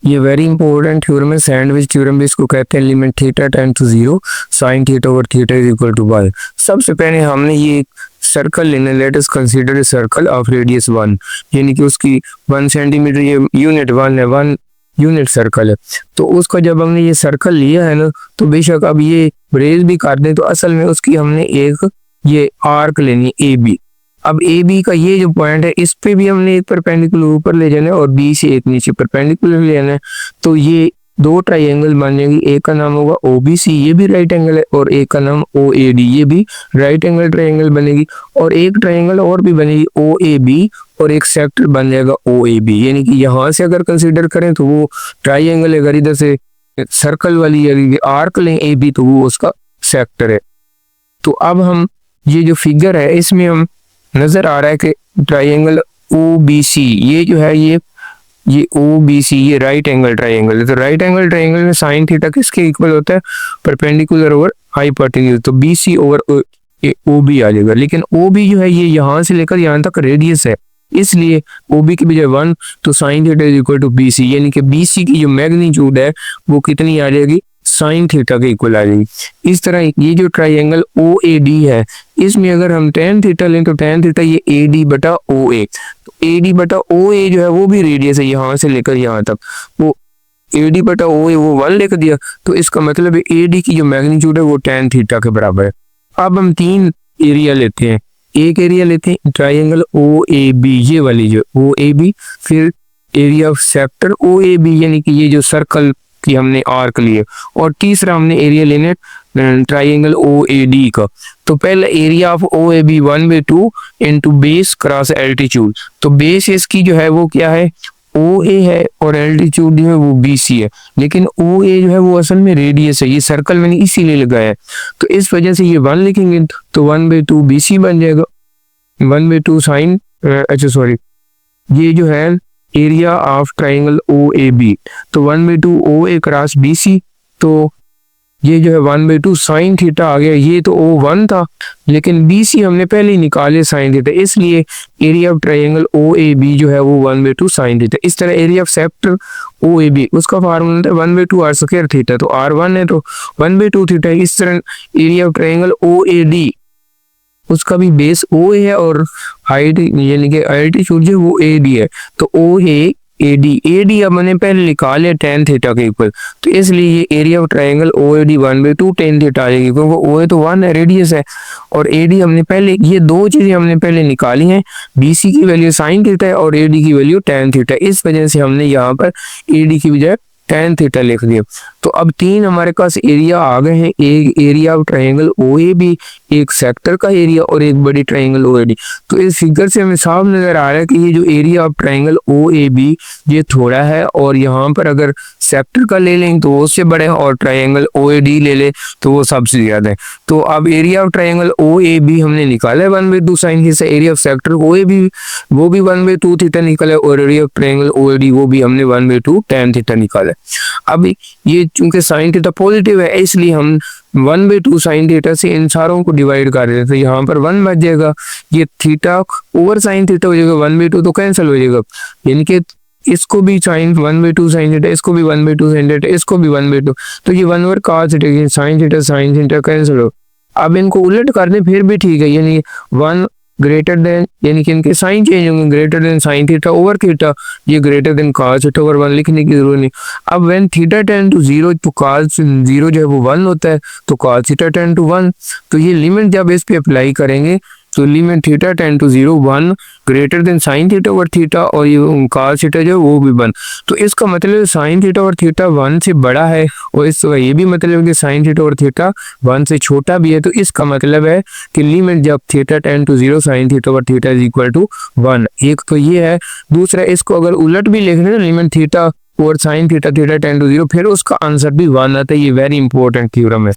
ये very important theorem है, sandwich theorem भी इसको कहते हैं। Limit theta tend to 0 sine theta over theta is equal to y। सबसे पहले हमने ये सर्कल लेना, let us consider a circle of radius 1, यानी कि उसकी 1 सेंटीमीटर, ये यूनिट 1 है, 1 यूनिट सर्कल है। तो उसका जब हमने ये सर्कल लिया है ना, तो बेशक अब ये रेज भी कर दें तो असल में उसकी हमने एक ये आर्क लेनी है ए बी। अब ए बी का ये जो पॉइंट है इस पे भी हमने एक परपेंडिकुलर ऊपर ले जाना है और बी से एक नीचे परपेंडिकुलर ले जाना है। तो ये दो ट्राइंगल बन जाएंगे, एक का नाम होगा ओबीसी, ये भी राइट एंगल है, और एक का नाम ओएडी, ये भी राइट एंगल ट्राइंगल बनेगी। और एक ट्राइंगल और भी बनेगी ओएबी, और एक सेक्टर बन जाएगा ओएबी। यानी कि यहाँ से अगर कंसीडर करें तो वो ट्राइंगल, अगर इधर से सर्कल वाली आर्क लें ए बी तो वो उसका सेक्टर है। तो अब हम ये जो फिगर है इसमें हम नजर आ रहा है कि ट्राइंगल ओबीसी ये जो है ये ओबीसी ये राइट एंगल ट्राइंगल है। तो राइट एंगल ट्राइंगल में साइन थीटा किसके इक्वल होता है? Perpendicular over hypotenuse. तो बीसी ओवर ओबी आ जाएगा। लेकिन ओबी जो है ये यहाँ से लेकर यहाँ तक रेडियस है, इसलिए ओबी की बजाय 1, तो sine theta is equal to BC, यानी कि बीसी की जो मैग्नीट्यूड है वो कितनी आ जाएगी? साइन थीटा के इक्वल आ जाएगी। इस तरह ये जो ट्राइंगल ओ ए डी है इसमें अगर हम टेन थीटा लें तो टेन थीटा ये ए डी बटा ओ ए, तो ए डी बटा ओ ए जो है वो भी रेडियस है यहाँ से लेकर यहाँ तक, वो ए डी बटा ओ ए वो 1 लिख दिया। तो इसका मतलब है ए डी की जो मैग्नीट्यूड है वो टेन थीटा के बराबर है। अब हम 3 एरिया लेते हैं। एक एरिया लेते हैं ट्राइंगल ओ ए बी, ये वाली जो ओ ए बी, फिर area of sector O A B, यानी कि ये जो सर्कल की हमने आर्क लिए, और तीसरा हमने एरिया लेने ट्राइंगल ओ ए डी का। तो पहला area of O A B 1/2 into base cross altitude. तो बेस इसकी जो है वो क्या है? ओ ए है, और एल्टीट्यूड जो है वो बी सी है। लेकिन ओ ए जो है वो असल में रेडियस है, ये सर्कल मैंने इसीलिए लगाया है। तो इस वजह से ये 1 लिखेंगे तो 1/2 बी सी बन जाएगा, 1/2 साइन, अच्छा सॉरी, ये जो है area of triangle O A B, तो 1/2 ओ ए क्रॉस बी सी, तो ये जो है 1/2 साइन थीटा आ गया। ये तो ओ 1 था, लेकिन बी सी हमने पहले ही निकाले साइन थीटा, इसलिए area of triangle O A B जो है वो 1/2 साइन थीटा। इस तरह area of sector O A B उसका फार्मूला होता है 1/2 आर स्क्वायर थीटा, तो आर 1 है तो 1/2 थीटा। इस तरह area of triangle O A D उसका भी बेस ओ ए है और हाइट यानी कि एल्टीट्यूड जो वो ए डी है, तो ओ ए डी अब मैंने पहले निकाल लिया टेन थीटा के इक्वल, तो इसलिए ये area of triangle O A D 1/2 tan theta आ जाएगी, क्योंकि ओ ए तो 1 है, रेडियस है, और ए डी हमने पहले, ये दो चीजें हमने पहले निकाली हैं, बी सी की वैल्यू साइन थीटा है और ए डी की वैल्यू टेन थीटा। इस वजह से हमने यहाँ पर ए डी की बजाय टेन थीटा लिख दिया। तो अब 3 हमारे पास एरिया आ गए हैं, एक area of triangle O A B, एक सेक्टर का एरिया और एक बड़ी ट्राइंगल ओ ए डी। तो इस फिगर से हमें साफ नजर आ रहा है कि ये जो area of triangle O A B ये थोड़ा है, और यहाँ पर अगर सेक्टर का ले लें तो वो उससे बड़े है, और ट्राइंगल ओ ए डी ले ले तो वो सबसे ज्यादा है। तो अब area of triangle O A B हमने निकाला है 1/2 sine theta, area of sector O A B वो भी 1/2 थीटा निकाला, और area of triangle O A D वो भी हमने 1/2 टेन थीटा निकाला। अब ये चूंकि साइन थीटा पॉजिटिव है इसलिए हम 1/2 साइन थीटा से इन सारों को डिवाइड कर देते हैं, तो यहाँ पर 1 बच जाएगा, ये थीटा ओवर साइन थीटा हो जाएगा, 1/2 तो कैंसिल हो जाएगा, यानी कि इसको भी साइन 1/2 साइन थीटा, इसको भी 1/2 साइन थीटा, इसको भी 1/2, तो ये 1 over cos theta, sine theta cancel हो। अब इनको उलट कर दें फिर भी ठीक है, यानी 1 ग्रेटर देन, यानी कि इनके साइन चेंज होंगे, greater than sine theta over theta, ये greater than cos theta over 1 लिखने की जरूरत नहीं। अब व्हेन थीटा टेंड टू 0 तो cos 0 जो है वो 1 होता है, तो cos थीटा टेंड टू 1, तो ये लिमिट जब इस पे अप्लाई करेंगे तो limit theta tend to 0 1 greater than sine theta over theta, और ये cos थीटा जो है वो भी 1, तो इसका मतलब साइन थीटा और थीटा 1 से बड़ा है, और इसका ये भी मतलब है कि साइन थीटा और थीटा 1 से छोटा भी है। तो इसका मतलब है कि लिमिट जब theta tend to 0 sine theta over theta is equal to 1, एक तो ये है। दूसरा, इसको अगर उलट भी लिख रहे हैं लिमिट थीटा और साइन थीटा टेंड टू 0, फिर उसका आंसर भी 1 आता है। ये वेरी इंपॉर्टेंट थ्योरम है।